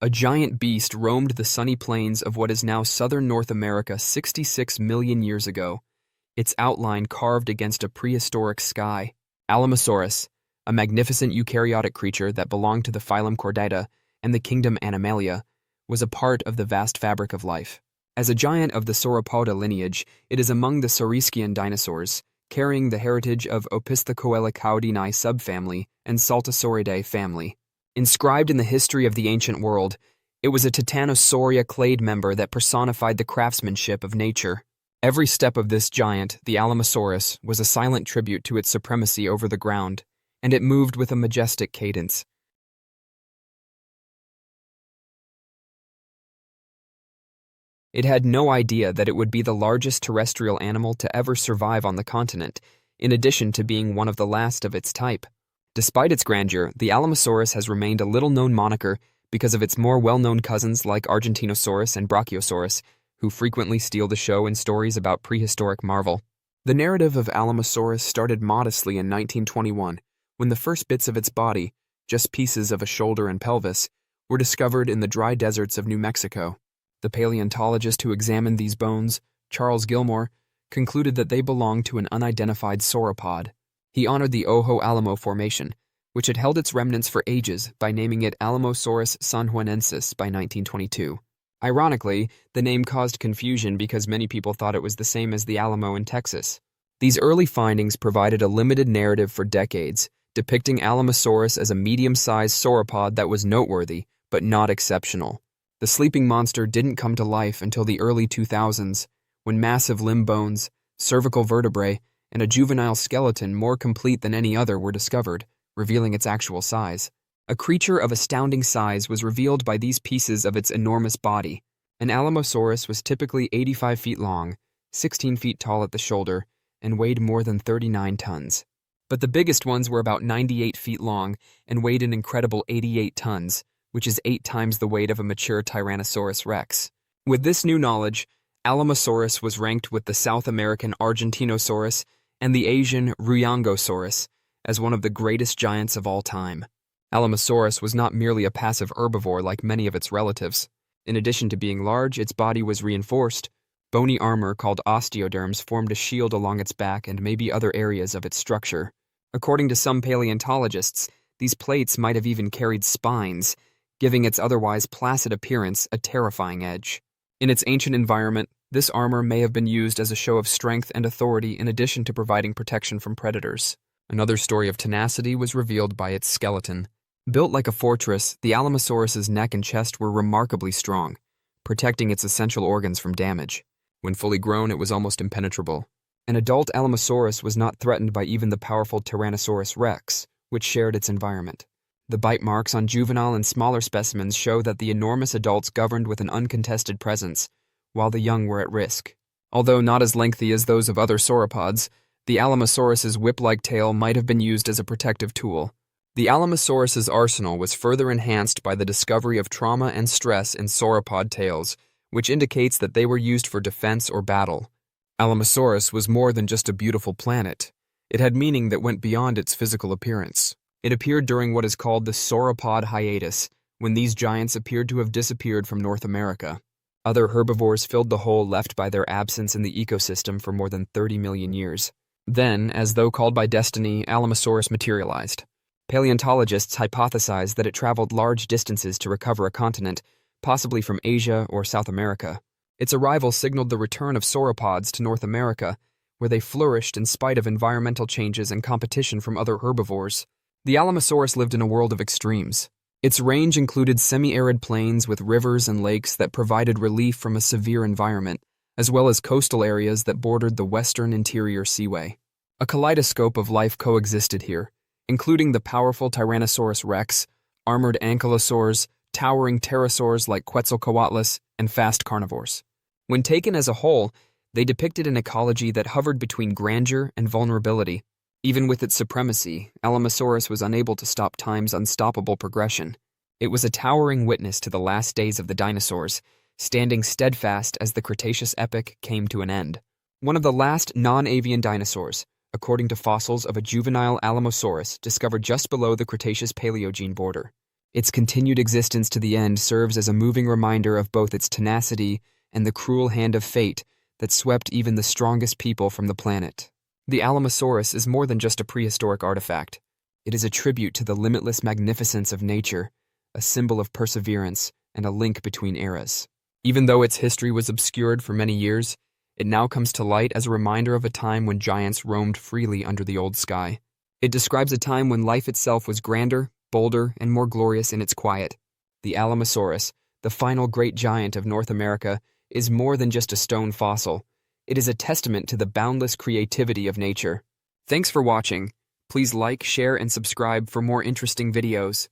A giant beast roamed the sunny plains of what is now southern North America 66 million years ago, its outline carved against a prehistoric sky. Alamosaurus, a magnificent eukaryotic creature that belonged to the phylum Chordata and the kingdom Animalia, was a part of the vast fabric of life. As a giant of the Sauropoda lineage, it is among the Saurischian dinosaurs, carrying the heritage of Opisthocoelicaudiinae subfamily and Saltasauridae family. Inscribed in the history of the ancient world, it was a Titanosauria clade member that personified the craftsmanship of nature. Every step of this giant, the Alamosaurus, was a silent tribute to its supremacy over the ground, and it moved with a majestic cadence. It had no idea that it would be the largest terrestrial animal to ever survive on the continent, in addition to being one of the last of its type. Despite its grandeur, the Alamosaurus has remained a little-known moniker because of its more well-known cousins like Argentinosaurus and Brachiosaurus, who frequently steal the show in stories about prehistoric marvel. The narrative of Alamosaurus started modestly in 1921, when the first bits of its body, just pieces of a shoulder and pelvis, were discovered in the dry deserts of New Mexico. The paleontologist who examined these bones, Charles Gilmore, concluded that they belonged to an unidentified sauropod. He honored the Ojo Alamo Formation, which had held its remnants for ages, by naming it Alamosaurus sanjuanensis by 1922. Ironically, the name caused confusion because many people thought it was the same as the Alamo in Texas. These early findings provided a limited narrative for decades, depicting Alamosaurus as a medium-sized sauropod that was noteworthy, but not exceptional. The sleeping monster didn't come to life until the early 2000s, when massive limb bones, cervical vertebrae, and a juvenile skeleton more complete than any other were discovered, revealing its actual size. A creature of astounding size was revealed by these pieces of its enormous body. An Alamosaurus was typically 85 feet long, 16 feet tall at the shoulder, and weighed more than 39 tons. But the biggest ones were about 98 feet long and weighed an incredible 88 tons, which is 8 times the weight of a mature Tyrannosaurus rex. With this new knowledge, Alamosaurus was ranked with the South American Argentinosaurus and the Asian Ruyangosaurus as one of the greatest giants of all time. Alamosaurus was not merely a passive herbivore like many of its relatives. In addition to being large, its body was reinforced. Bony armor called osteoderms formed a shield along its back and maybe other areas of its structure. According to some paleontologists, these plates might have even carried spines, giving its otherwise placid appearance a terrifying edge. In its ancient environment, this armor may have been used as a show of strength and authority in addition to providing protection from predators. Another story of tenacity was revealed by its skeleton. Built like a fortress, the Alamosaurus's neck and chest were remarkably strong, protecting its essential organs from damage. When fully grown, it was almost impenetrable. An adult Alamosaurus was not threatened by even the powerful Tyrannosaurus rex, which shared its environment. The bite marks on juvenile and smaller specimens show that the enormous adults governed with an uncontested presence, while the young were at risk. Although not as lengthy as those of other sauropods, the Alamosaurus's whip-like tail might have been used as a protective tool. The Alamosaurus's arsenal was further enhanced by the discovery of trauma and stress in sauropod tails, which indicates that they were used for defense or battle. Alamosaurus was more than just a beautiful planet. It had meaning that went beyond its physical appearance. It appeared during what is called the sauropod hiatus, when these giants appeared to have disappeared from North America. Other herbivores filled the hole left by their absence in the ecosystem for more than 30 million years. Then, as though called by destiny, Alamosaurus materialized. Paleontologists hypothesize that it traveled large distances to recover a continent, possibly from Asia or South America. Its arrival signaled the return of sauropods to North America, where they flourished in spite of environmental changes and competition from other herbivores. The Alamosaurus lived in a world of extremes. Its range included semi-arid plains with rivers and lakes that provided relief from a severe environment, as well as coastal areas that bordered the western interior seaway. A kaleidoscope of life coexisted here, including the powerful Tyrannosaurus rex, armored ankylosaurs, towering pterosaurs like Quetzalcoatlus, and fast carnivores. When taken as a whole, they depicted an ecology that hovered between grandeur and vulnerability. Even with its supremacy, Alamosaurus was unable to stop time's unstoppable progression. It was a towering witness to the last days of the dinosaurs, standing steadfast as the Cretaceous epoch came to an end. One of the last non-avian dinosaurs, according to fossils of a juvenile Alamosaurus discovered just below the Cretaceous-Paleogene border. Its continued existence to the end serves as a moving reminder of both its tenacity and the cruel hand of fate that swept even the strongest people from the planet. The Alamosaurus is more than just a prehistoric artifact. It is a tribute to the limitless magnificence of nature, a symbol of perseverance, and a link between eras. Even though its history was obscured for many years, it now comes to light as a reminder of a time when giants roamed freely under the old sky. It describes a time when life itself was grander, bolder, and more glorious in its quiet. The Alamosaurus, the final great giant of North America, is more than just a stone fossil. It is a testament to the boundless creativity of nature. Thanks for watching. Please like, share, and subscribe for more interesting videos.